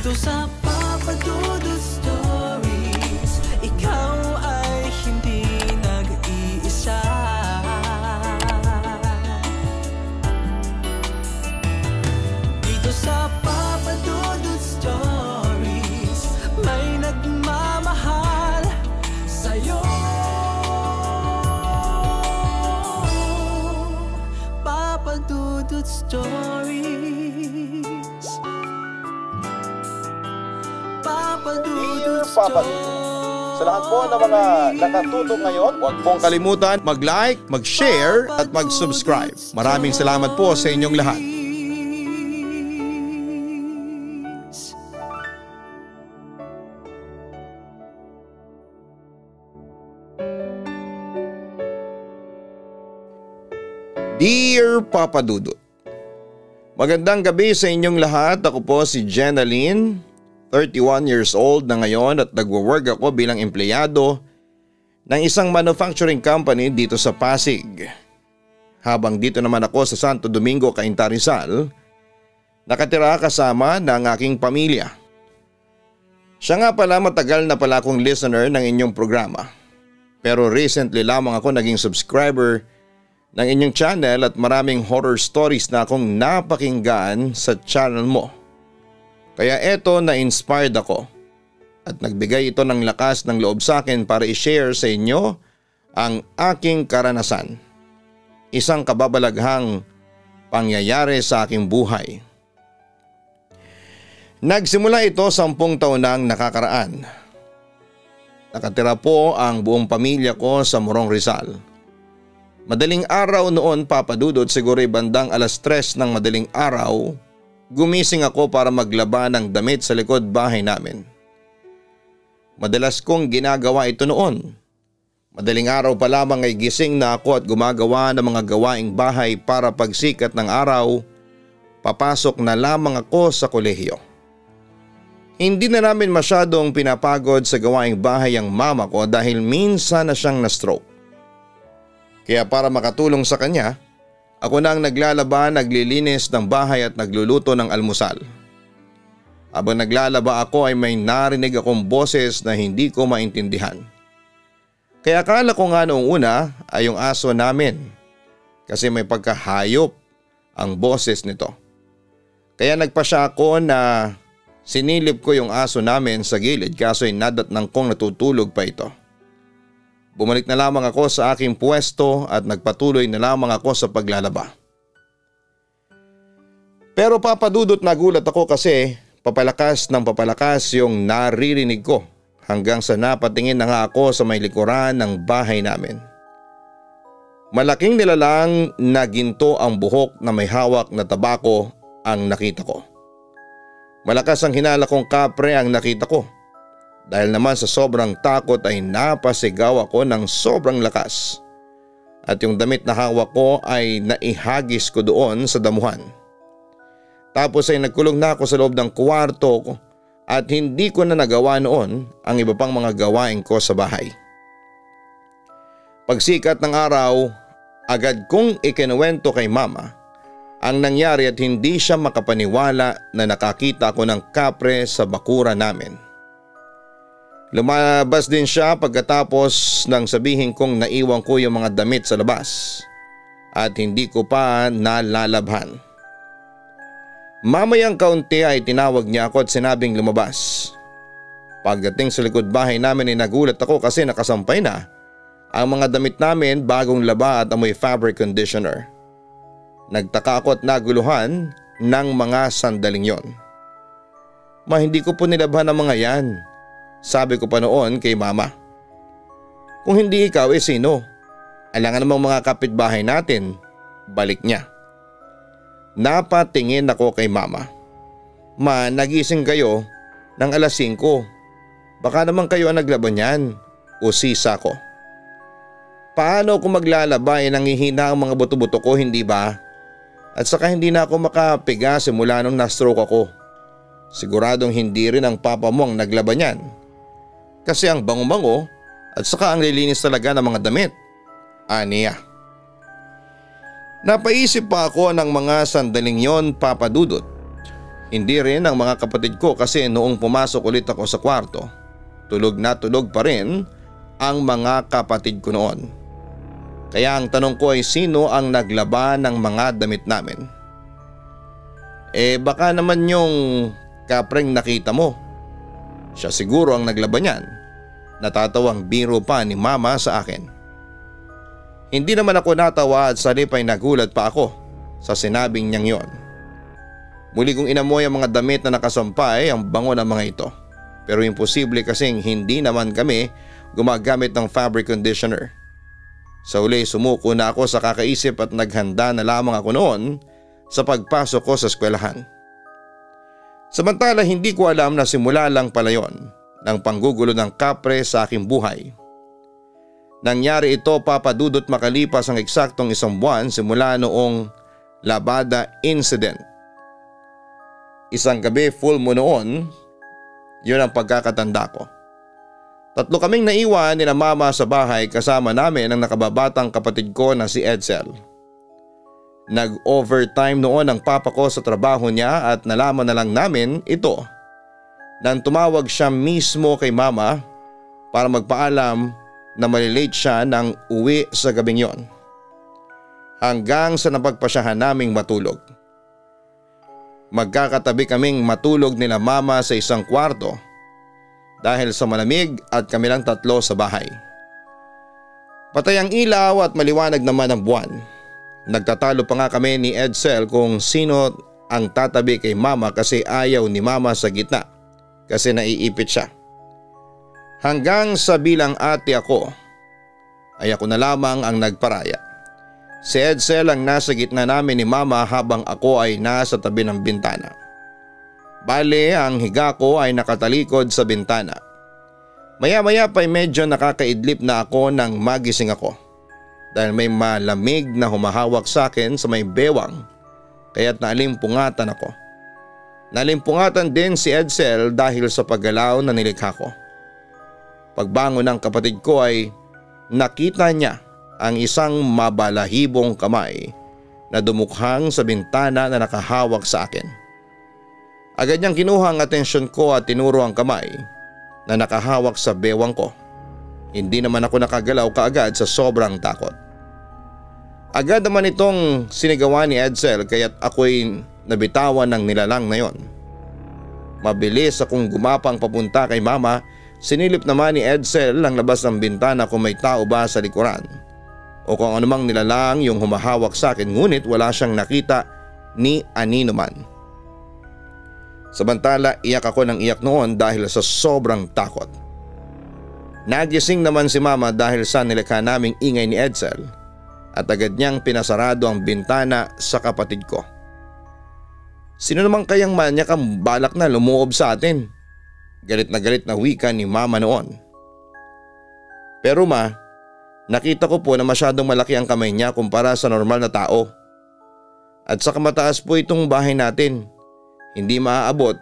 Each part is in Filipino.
Dito sa Papa Dudut Stories, ikaw ay hindi nag-iisa. Dito sa Papa Dudut Stories, may nagmamahal sa'yo. Papa Dudut Stories. Papa Dudut Stories. Sa lahat po ng mga nakatutok ngayon, huwag pong kalimutan mag-like, mag-share at mag-subscribe. Maraming salamat po sa inyong lahat. Dear Papa Dudut, magandang gabi sa inyong lahat. Ako po si Jenaline, 31 years old na ngayon at nagwo-work ako bilang empleyado ng isang manufacturing company dito sa Pasig. Habang dito naman ako sa Santo Domingo, Cainta, Rizal, nakatira kasama ng aking pamilya. Siya nga pala, matagal na pala akong listener ng inyong programa. Pero recently lamang ako naging subscriber ng inyong channel at maraming horror stories na akong napakinggan sa channel mo. Kaya eto, na-inspired ako at nagbigay ito ng lakas ng loob sa akin para i-share sa inyo ang aking karanasan. Isang kababalaghang pangyayari sa aking buhay. Nagsimula ito 10 taon nang nakakaraan. Nakatira po ang buong pamilya ko sa Morong, Rizal. Madaling araw noon, Papa Dudut, siguro bandang 3:00 ng madaling araw, gumising ako para maglaba ng damit sa likod bahay namin. Madalas kong ginagawa ito noon. Madaling araw pa lamang ay gising na ako at gumagawa ng mga gawaing bahay para pagsikat ng araw, papasok na lamang ako sa kolehiyo. Hindi na namin masyadong pinapagod sa gawaing bahay ang mama ko dahil minsan na siyang na-stroke. Kaya para makatulong sa kanya, ako na ang naglalaba, naglilinis ng bahay at nagluluto ng almusal. Habang naglalaba ako ay may narinig akong boses na hindi ko maintindihan. Kaya akala ko nga noong una ay yung aso namin kasi may pagkahayop ang boses nito. Kaya nagpasya ako na sinilip ko yung aso namin sa gilid kaso ay nadatnang kong natutulog pa ito. Bumalik na lamang ako sa aking pwesto at nagpatuloy na lamang ako sa paglalaba. Pero Papa Dudut, nagulat ako kasi papalakas ng papalakas yung naririnig ko hanggang sa napatingin na nga ako sa may likuran ng bahay namin. Malaking nilalang na ginto ang buhok na may hawak na tabako ang nakita ko. Malakas ang hinala kong kapre ang nakita ko. Dahil naman sa sobrang takot ay napasigaw ako ng sobrang lakas. At yung damit na hawak ko ay naihagis ko doon sa damuhan. Tapos ay nagkulong na ako sa loob ng kwarto at hindi ko na nagawa noon ang iba pang mga gawain ko sa bahay. Pagsikat ng araw, agad kong ikinuwento kay mama ang nangyari at hindi siya makapaniwala na nakakita ko ng kapre sa bakura namin. Lumabas din siya pagkatapos nang sabihin kong naiwan ko yung mga damit sa labas at hindi ko pa nalalabhan. Mamayang kaunti ay tinawag niya ako at sinabing lumabas. Pagdating sa likod bahay namin ay nagulat ako kasi nakasampay na ang mga damit namin, bagong laba at amoy fabric conditioner. Nagtaka ako at naguluhan ng mga sandaling yon. Hindi ko po nilabhan ang mga yan. Sabi ko pa noon kay mama. Kung hindi ikaw, sino? Alangan namang mga kapitbahay natin. Balik niya. Napatingin ako kay mama. Ma, nagising kayo ng 5:00. Baka naman kayo ang naglaban yan. Usisa ko. Paano kung maglalaba nangihina ang mga buto-buto ko, hindi ba? At saka hindi na ako makapiga simula nung na-stroke ako. Siguradong hindi rin ang papa mo ang naglaban yan. Kasi ang bango-bango at saka ang lilinis talaga ng mga damit. Aniya. Napaisip pa ako ng mga sandaling yon, Papa Dudut. Hindi rin ang mga kapatid ko kasi noong pumasok ulit ako sa kwarto, tulog na tulog pa rin ang mga kapatid ko noon. Kaya ang tanong ko ay sino ang naglaba ng mga damit namin? Baka naman yung kapreng nakita mo. Siya siguro ang naglaba niyan. Natatawang biro pa ni mama sa akin. Hindi naman ako natawa at salip ay nagulat pa ako sa sinabing niyang yon. Muli kong inamoy ang mga damit na nakasampay ang bango ng mga ito. Pero imposible kasing hindi naman kami gumagamit ng fabric conditioner. Sa uli sumuko na ako sa kakaisip at naghanda na lamang ako noon sa pagpasok ko sa eskwelahan. Samantala hindi ko alam na simula lang pala yon ng panggugulo ng kapre sa aking buhay. Nangyari ito papadudot makalipas ang eksaktong 1 buwan simula noong labada incident. Isang gabi full moon noon, yun ang pagkakatanda ko. 3 kaming naiwan ni na mama sa bahay kasama namin ang nakababatang kapatid ko na si Edsel. Nag-overtime noon ang papa ko sa trabaho niya at nalaman na lang namin ito nang tumawag siya mismo kay mama para magpaalam na malilate siya nang uwi sa gabing yon. Hanggang sa napagpasyahan naming matulog. Magkakatabi kaming matulog nila mama sa isang kwarto dahil sa malamig at kami lang 3 sa bahay. Patay ang ilaw at maliwanag naman ang buwan. Nagtatalo pa nga kami ni Edsel kung sino ang tatabi kay mama kasi ayaw ni mama sa gitna kasi naiipit siya. Hanggang sa bilang ate ako ay ako na lamang ang nagparaya. Si Edsel ang nasa gitna namin ni mama habang ako ay nasa tabi ng bintana. Bale ang higa ko ay nakatalikod sa bintana. Maya-maya pa'y medyo nakakaidlip na ako nang magising ako. Dahil may malamig na humahawak sa akin sa may bewang kaya't nalimpungatan ako. Nalimpungatan din si Edsel dahil sa paggalaw na nilikha ko. Pagbangon ng kapatid ko ay nakita niya ang isang mabalahibong kamay na dumukhang sa bintana na nakahawak sa akin. Agad niyang kinuha ang atensyon ko at tinuro ang kamay na nakahawak sa bewang ko. Hindi naman ako nakagalaw kaagad sa sobrang takot. Agad naman itong sinigawan ni Edsel kaya't ako'y nabitawan ng nilalang na yon. Mabilis akong gumapang papunta kay mama. Sinilip naman ni Edsel ang labas ng bintana kung may tao ba sa likuran o kung anumang nilalang yung humahawak sa akin, ngunit wala siyang nakita ni anino man. Samantala iyak ako ng iyak noon dahil sa sobrang takot. Nagising naman si mama dahil sa nilikha naming ingay ni Edsel at agad niyang pinasarado ang bintana sa kapatid ko. Sino naman kayang manyak ang balak na lumuob sa atin? Galit na wika ni mama noon. Pero ma, nakita ko po na masyadong malaki ang kamay niya kumpara sa normal na tao. At sa kamataas po itong bahay natin. Hindi maaabot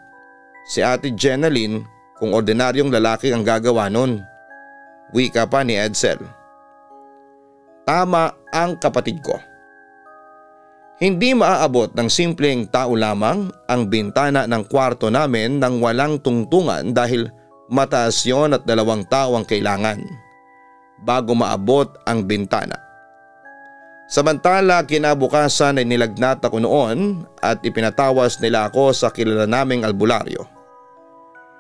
si Ate Jenaline kung ordinaryong lalaki ang gagawa nun. Wika pa ni Edsel. Tama ang kapatid ko. Hindi maaabot ng simpleng tao lamang ang bintana ng kwarto namin nang walang tungtungan dahil mataas yon at 2 tao ang kailangan bago maabot ang bintana. Samantala kinabukasan ay nilagnat ako noon at ipinatawas nila ako sa kilala naming albularyo.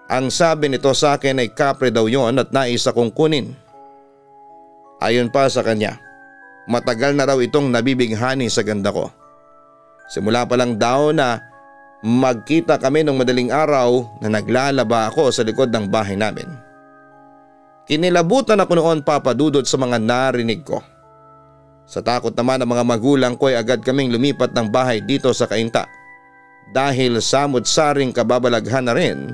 Ang sabi nito sa akin ay kapre daw yon at nais akong kunin. Ayon pa sa kanya, matagal na raw itong nabibighani sa ganda ko. Simula pa lang daw na magkita kami nung madaling araw na naglalaba ako sa likod ng bahay namin. Kinilabutan ako noon papadudot sa mga narinig ko. Sa takot naman ng mga magulang ko ay agad kaming lumipat ng bahay dito sa Cainta dahil samot-saring kababalaghan na rin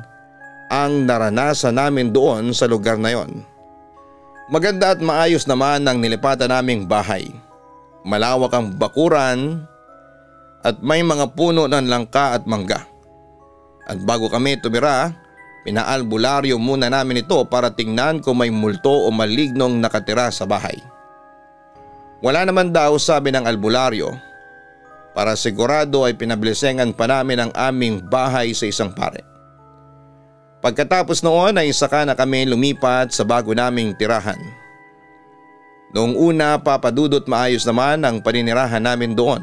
ang naranasan namin doon sa lugar na yon. Maganda at maayos naman ang nilipatan naming bahay. Malawak ang bakuran at may mga puno ng langka at mangga. At bago kami tumira, pinaalbularyo muna namin ito para tingnan kung may multo o malignong nakatira sa bahay. Wala naman daw sabi ng albularyo, Para sigurado ay pinablisengan pa namin ang aming bahay sa isang pare. Pagkatapos noon ay saka na kami lumipat sa bago naming tirahan. Noong una, Papa Dudut, maayos naman ang paninirahan namin doon.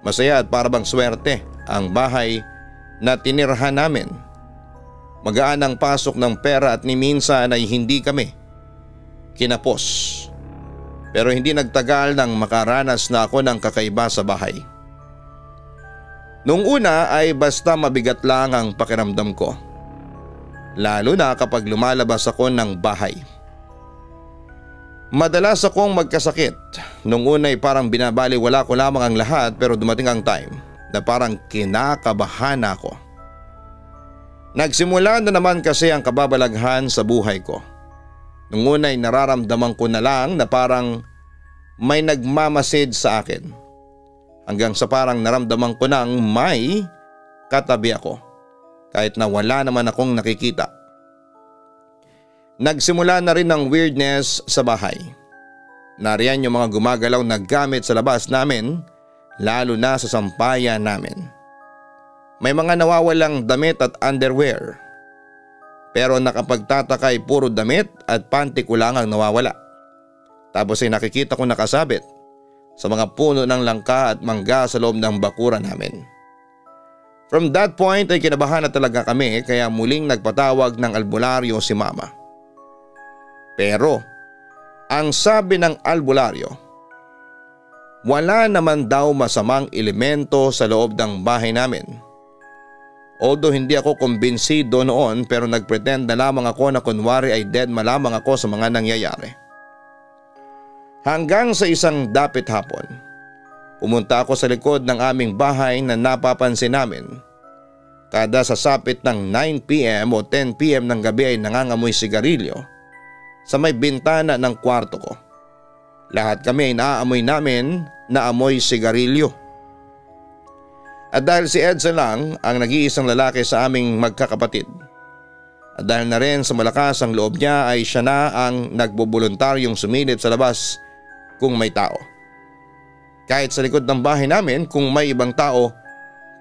Masaya at parabang swerte ang bahay na tinirahan namin. Magaan ang pasok ng pera at ni minsan ay hindi kami kinapos. Pero hindi nagtagal nang makaranas na ako ng kakaiba sa bahay. Noong una ay basta mabigat lang ang pakiramdam ko. Lalo na kapag lumalabas ako ng bahay. Madalas akong magkasakit. Noong una ay parang binabaliwala ko lamang ang lahat, pero dumating ang time na parang kinakabahan ako. Nagsimula na naman kasi ang kababalaghan sa buhay ko. Noong una ay nararamdaman ko na lang na parang may nagmamasid sa akin. Hanggang sa parang naramdaman ko nang may katabi ako kahit na wala naman akong nakikita. Nagsimula na rin ang weirdness sa bahay. Nariyan yung mga gumagalaw na gamit sa labas namin, lalo na sa sampayan namin. May mga nawawalang damit at underwear. Pero nakapagtataka ay puro damit at panty ko lang ang nawawala. Tapos ay nakikita ko nakasabit sa mga puno ng langka at mangga sa loob ng bakuran namin. From that point ay kinabahan na talaga kami, kaya muling nagpatawag ng albularyo si Mama. Pero ang sabi ng albularyo, wala naman daw masamang elemento sa loob ng bahay namin. Although hindi ako kumbinsido noon, pero nagpretend na lamang ako na kunwari ay dead malamang ako sa mga nangyayari. Hanggang sa isang dapit hapon, pumunta ako sa likod ng aming bahay na napapansin namin. Kada sasapit ng 9 PM o 10 PM ng gabi ay nangangamoy sigarilyo sa may bintana ng kwarto ko. Lahat kami ay naaamoy namin na amoy sigarilyo. At dahil si Edson lang ang nag-iisang lalaki sa aming magkakapatid, at dahil na rin sa malakas ang loob niya, ay siya na ang nagboboluntaryong sumilip sa labas kung may tao. Kahit sa likod ng bahay namin kung may ibang tao,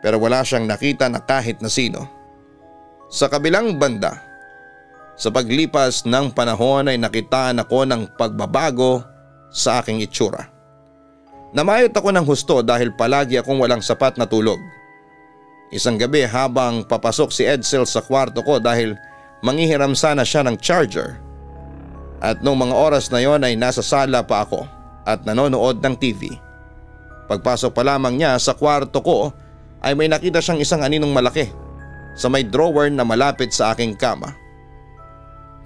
pero wala siyang nakita na kahit na sino. Sa kabilang banda, sa paglipas ng panahon ay nakitaan ako ng pagbabago sa aking itsura. Namayot ako ng husto dahil palagi akong walang sapat na tulog. Isang gabi habang papasok si Edsel sa kwarto ko dahil manghihiram sana siya ng charger. At noong mga oras na yon ay nasa sala pa ako at nanonood ng TV. Pagpasok pa lamang niya sa kwarto ko ay may nakita siyang isang aninong malaki sa may drawer na malapit sa aking kama.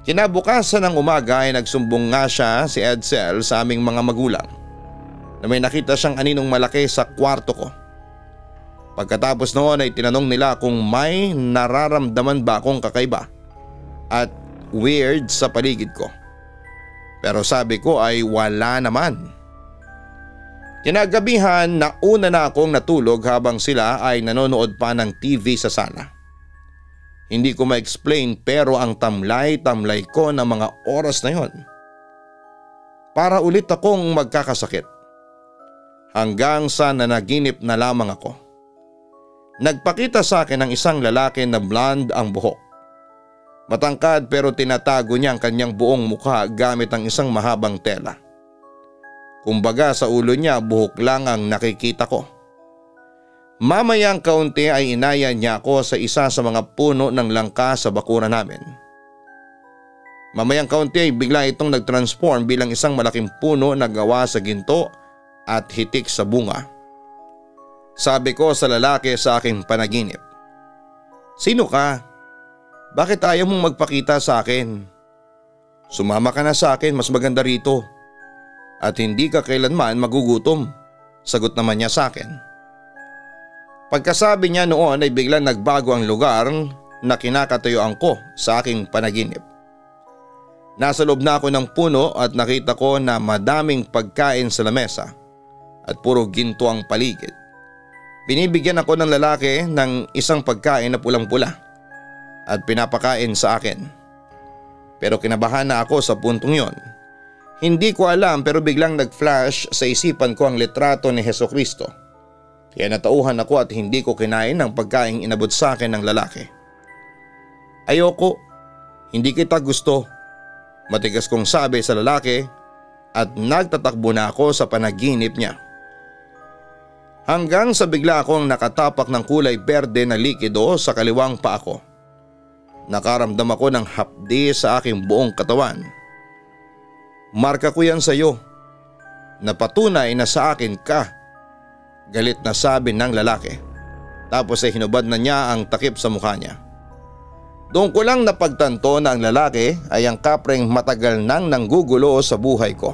Kinabukasan ng umaga ay nagsumbong nga siya si Edsel sa aming mga magulang na may nakita siyang aninong malaki sa kwarto ko. Pagkatapos noon ay tinanong nila kung may nararamdaman ba akong kakaiba at weird sa paligid ko. Pero sabi ko ay wala naman. Kinagabihan nauna na akong natulog habang sila ay nanonood pa ng TV sa sala. Hindi ko ma-explain pero ang tamlay-tamlay ko ng mga oras na yon. Para ulit akong magkakasakit. Hanggang sa nanaginip na lamang ako. Nagpakita sa akin ang isang lalaki na blonde ang buhok. Matangkad pero tinatago niya ang kanyang buong mukha gamit ang isang mahabang tela. Kumbaga sa ulo niya buhok lang ang nakikita ko. Mamayang kaunti ay inaya niya ako sa isa sa mga puno ng langka sa bakuran namin. Mamayang kaunti ay bigla itong nagtransform bilang isang malaking puno na gawa sa ginto at hitik sa bunga. Sabi ko sa lalaki sa aking panaginip, "Sino ka? Bakit ayaw mong magpakita sa akin? Sumama ka na sa akin, mas maganda rito. At hindi ka kailanman magugutom," sagot naman niya sa akin. Pagkasabi niya noon ay biglang nagbago ang lugar na kinakatayuan ko sa aking panaginip. Nasa loob na ako ng puno at nakita ko na madaming pagkain sa lamesa at puro ginto ang paligid. Binibigyan ako ng lalaki ng isang pagkain na pulang-pula at pinapakain sa akin. Pero kinabahan na ako sa puntong yon. Hindi ko alam pero biglang nag-flash sa isipan ko ang litrato ni Hesukristo Kaya natauhan ako at hindi ko kinain ang pagkaing inabot sa akin ng lalaki. Ayoko, hindi kita gusto, matigas kong sabi sa lalaki at nagtatakbo na ako sa panaginip niya. Hanggang sa bigla akong nakatapak ng kulay berde na likido sa kaliwang paa ko. Nakaramdam ako ng hapdi sa aking buong katawan. Marka ko yan sa iyo. Napatunay na sa akin ka. Galit na sabi ng lalaki. Tapos ay hinubad na niya ang takip sa mukha niya. Doon ko lang napagtanto na ang lalaki ay ang kapreng matagal nang nanggugulo sa buhay ko.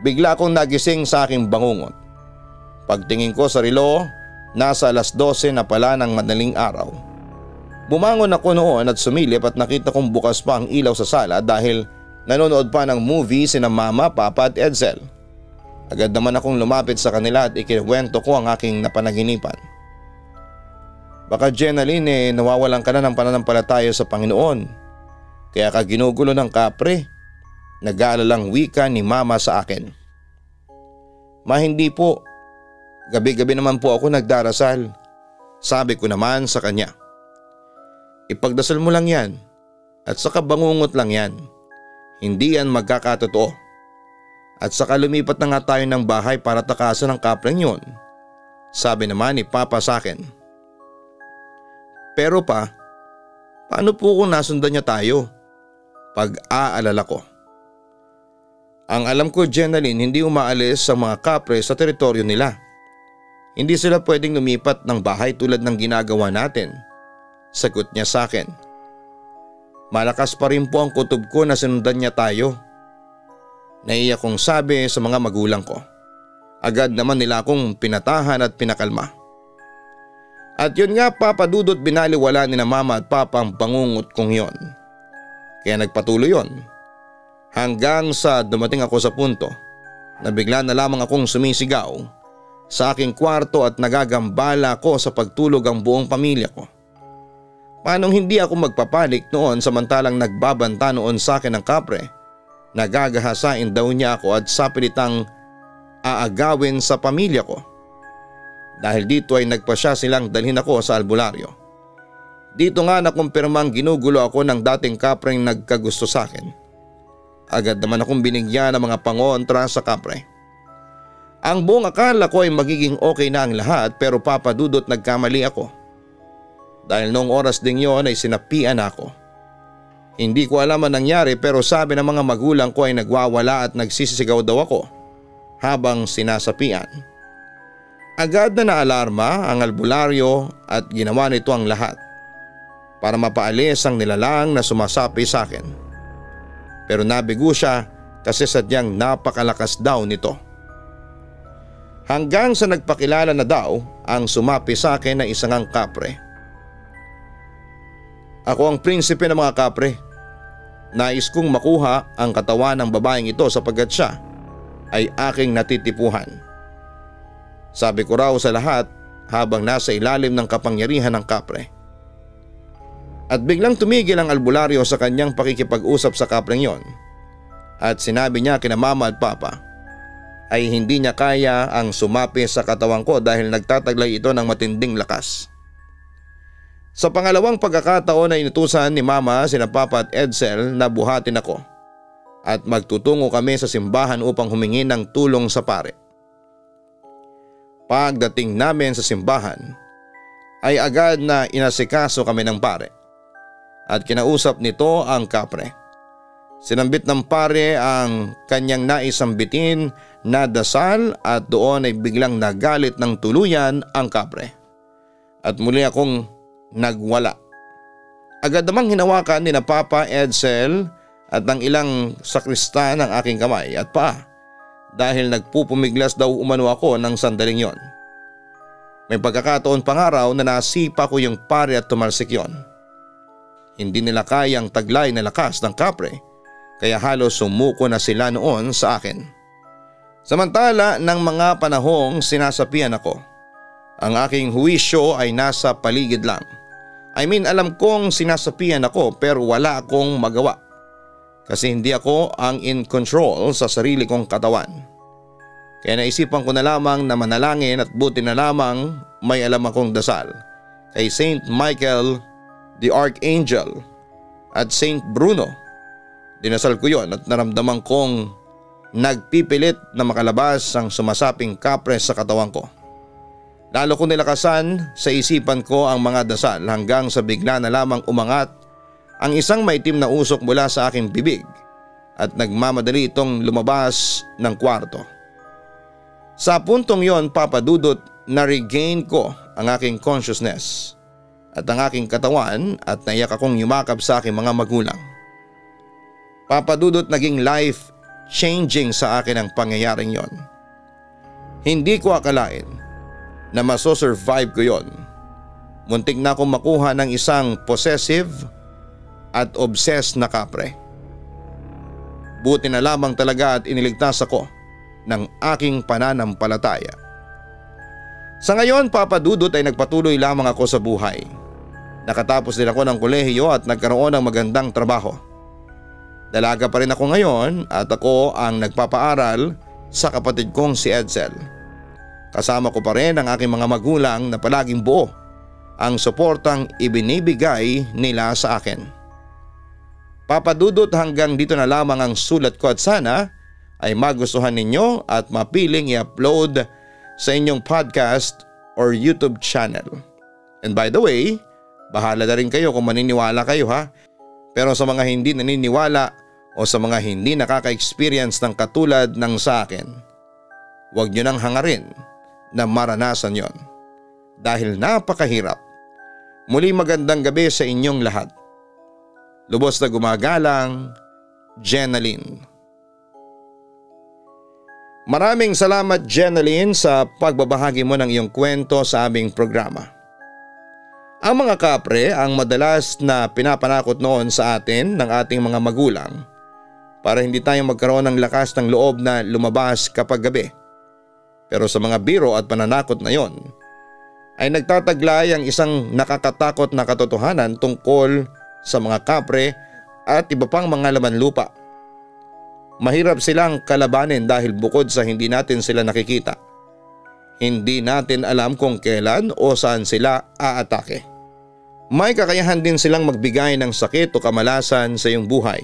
Bigla akong nagising sa aking bangungot. Pagtingin ko sa relo, nasa 12:00 na pala ng madaling araw. Bumangon ako noon at sumilip at nakita kong bukas pa ang ilaw sa sala dahil nanonood pa ng movie sina Mama, Papa at Edsel. Agad naman akong lumapit sa kanila at ikinuwento ko ang aking napanaginipan. Baka Jenaline nawawalan ka na ng pananampalataya sa Panginoon. Kaya ka ginugulo ng kapre. Nag-aalalang wika ni Mama sa akin. Ma, hindi po. Gabi-gabi naman po ako nagdarasal. Sabi ko naman sa kanya. Ipagdasal mo lang yan at saka bangungot lang yan. Hindi yan magkakatotoo. At saka lumipat na nga tayo ng bahay para takasan ang kapreng yun. Sabi naman ni Papa sa akin. Pero pa, paano po kung nasundan niya tayo? Pag-aalala ko. Ang alam ko, Jenaline, hindi umaalis ang mga kapre sa teritoryo nila. Hindi sila pwedeng lumipat ng bahay tulad ng ginagawa natin. Sagot niya sa akin. Malakas pa rin po ang kutob ko na sinundan niya tayo. Naiyak kong sabi sa mga magulang ko. Agad naman nila akong pinatahan at pinakalma. At yun nga, Papa Dudut, binaliwala ni na Mama at Papa ang bangungot kong yon. Kaya nagpatuloy yon. Hanggang sa dumating ako sa punto na bigla na lamang akong sumisigaw sa aking kwarto at nagagambala ko sa pagtulog ang buong pamilya ko. Paanong hindi ako magpapanik noon samantalang nagbabanta noon sa akin ng kapre? Nagagahasain daw niya ako at sapilitang aagawin sa pamilya ko. Dahil dito ay nagpasya silang dalhin ako sa albularyo. Dito nga nakumpirmang ginugulo ako ng dating kapreng nagkagusto sa akin. Agad naman akong binigyan ng mga pangontra sa kapre. Ang buong akala ko ay magiging okay na ang lahat pero Papa Dudut, nagkamali ako. Dahil noong oras ding yon ay sinapian ako. Hindi ko alam ang nangyari pero sabi ng mga magulang ko ay nagwawala at nagsisisigaw daw ako habang sinasapian. Agad na naalarma ang albularyo at ginawa nito ang lahat para mapaalis ang nilalang na sumasapi sa akin. Pero nabigo siya kasi sadyang napakalakas daw nito. Hanggang sa nagpakilala na daw ang sumapi sa akin na isang kapre. Ako ang prinsipe ng mga kapre. Nais kong makuha ang katawan ng babaeng ito sapagkat siya ay aking natitipuhan. Sabi ko raw sa lahat habang nasa ilalim ng kapangyarihan ng kapre. At biglang tumigil ang albularyo sa kanyang pakikipag-usap sa kapreng yon. At sinabi niya kina Mama at Papa ay hindi niya kaya ang sumapi sa katawan ko dahil nagtataglay ito ng matinding lakas. Sa pangalawang pagkakataon ay inutusan ni Mama sina Papa at Edsel na buhatin ako at magtutungo kami sa simbahan upang humingi ng tulong sa pare. Pagdating namin sa simbahan ay agad na inasikaso kami ng pare at kinausap nito ang kapre. Sinambit ng pare ang kanyang naisambitin na dasal at doon ay biglang nagalit ng tuluyan ang kapre. At muli akong nagwala. Agad namang hinawakan ni na Papa, Edsel at ng ilang sakristan ang aking kamay at paa dahil nagpupumiglas daw umano ako ng sandaling yon. May pagkakataon pang araw na nasipa ko yung pare at tumalsik yon. Hindi nila kayang taglay na lakas ng kapre kaya halos sumuko na sila noon sa akin. Samantala ng mga panahong sinasapian ako, ang aking huwisyo ay nasa paligid lang. Alam kong sinasapian ako pero wala akong magawa kasi hindi ako ang in control sa sarili kong katawan. Kaya naisipan ko na lamang na manalangin at buti na lamang may alam akong dasal kay Saint Michael the Archangel at Saint Bruno. Dinasal ko yon at naramdaman kong nagpipilit na makalabas ang sumasaping kapre sa katawan ko. Lalo ko nilakasan sa isipan ko ang mga dasal hanggang sa bigla na lamang umangat ang isang maitim na usok mula sa aking bibig at nagmamadali itong lumabas ng kwarto. Sa puntong yon, Papa Dudut, na-regain ko ang aking consciousness at ang aking katawan at naiyak akong yumakap sa aking mga magulang. Papa Dudut, naging life changing sa akin ang pangyayaring yon. Hindi ko akalain na masosurvive ko yon. Muntik na akong makuha ng isang possessive at obsessed na kapre. Buti na lamang talaga at iniligtas ako ng aking pananampalataya. Sa ngayon, Papa Dudut, ay nagpatuloy lamang ako sa buhay. Nakatapos din ako ng kolehiyo at nagkaroon ng magandang trabaho. Dalaga pa rin ako ngayon at ako ang nagpapaaral sa kapatid kong si Edsel. Kasama ko pa rin ang aking mga magulang na palaging buo ang suportang ibinibigay nila sa akin. Papa Dudut, hanggang dito na lamang ang sulat ko at sana ay magustuhan ninyo at mapiling i-upload sa inyong podcast or YouTube channel. And by the way, bahala na rin kayo kung maniniwala kayo ha. Pero sa mga hindi naniniwala o sa mga hindi nakaka-experience ng katulad ng sa akin, huwag nyo nang hangarin na maranasan yon. Dahil napakahirap. Muli magandang gabi sa inyong lahat. Lubos na gumagalang, Jenaline. Maraming salamat, Jenaline, sa pagbabahagi mo ng iyong kwento sa aming programa. Ang mga kapre ang madalas na pinapanakot noon sa atin ng ating mga magulang para hindi tayo magkaroon ng lakas ng loob na lumabas kapag gabi. Pero sa mga biro at pananakot na yon ay nagtataglay ang isang nakakatakot na katotohanan tungkol sa mga kapre at iba pang mga laman lupa. Mahirap silang kalabanin dahil bukod sa hindi natin sila nakikita, hindi natin alam kung kailan o saan sila aatake. May kakayahan din silang magbigay ng sakit o kamalasan sa iyong buhay.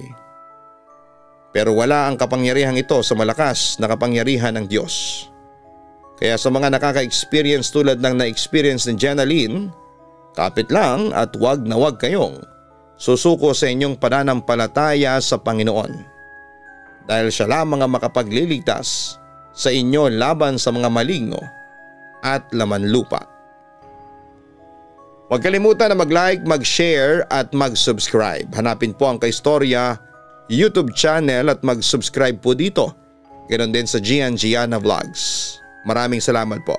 Pero wala ang kapangyarihang ito sa malakas na kapangyarihan ng Diyos. Kaya sa mga nakaka-experience tulad ng na-experience ni Jenaline, kapit lang at wag na wag kayong susuko sa inyong pananampalataya sa Panginoon. Dahil siya lamang ang makapagliligtas sa inyo laban sa mga maligno at laman lupa. Huwag kalimutan na mag-like, mag-share at mag-subscribe. Hanapin po ang Kaistorya YouTube channel at mag-subscribe po dito. Ganon din sa Gian Gianna Vlogs. Maraming salamat po.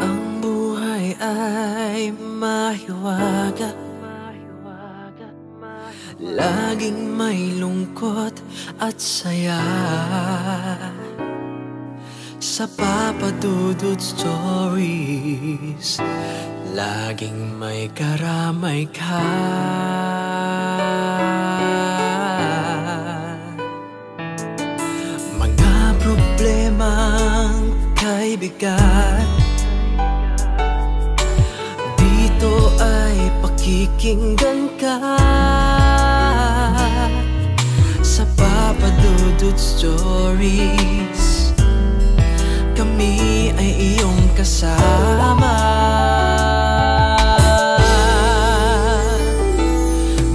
Ang buhay ay mahiwaga, laging may lungkot at saya. Sa Papa Dudut Stories, laging may karamay ka. Mga problemang kay bigat, dito ay pakikinggan ka. Sa Papa Dudut Stories, kami ay iyong kasama.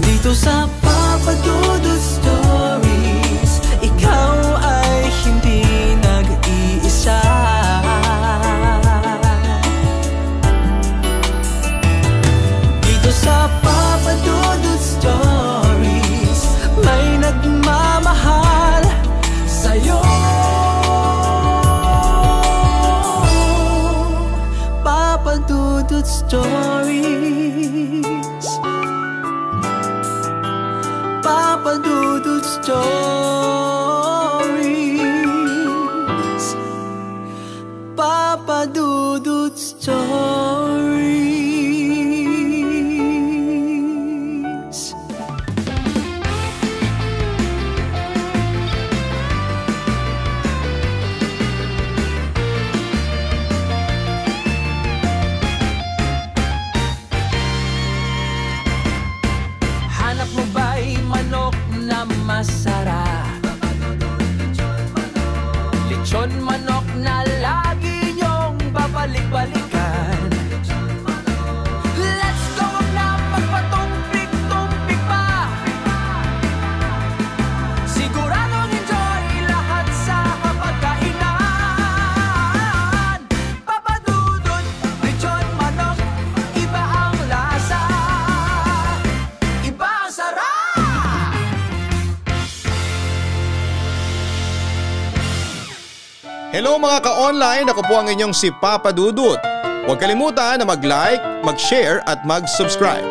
Dito sa Papa Dudut Stories, ikaw ay hindi nag-iisa. Dito sa Papa Dudut Stories, may nagmamahal sa'yo. Papa Dudut Stories, Papa Dudut Stories, Papa masarap. Lechon manok na lagi niyong babalik-balikan. Let's go na magpatumpik-tumpik pa. Siguradong enjoy lahat sa kapagkainan. Papa Dudut, lechon manok, iba ang lasa, iba ang sarap. Hello mga ka-online, ako po ang inyong si Papa Dudut. Huwag kalimutan na mag-like, mag-share at mag-subscribe.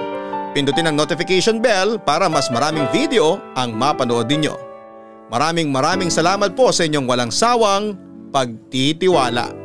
Pindutin ang notification bell para mas maraming video ang mapanood ninyo. Maraming salamat po sa inyong walang sawang pagtitiwala.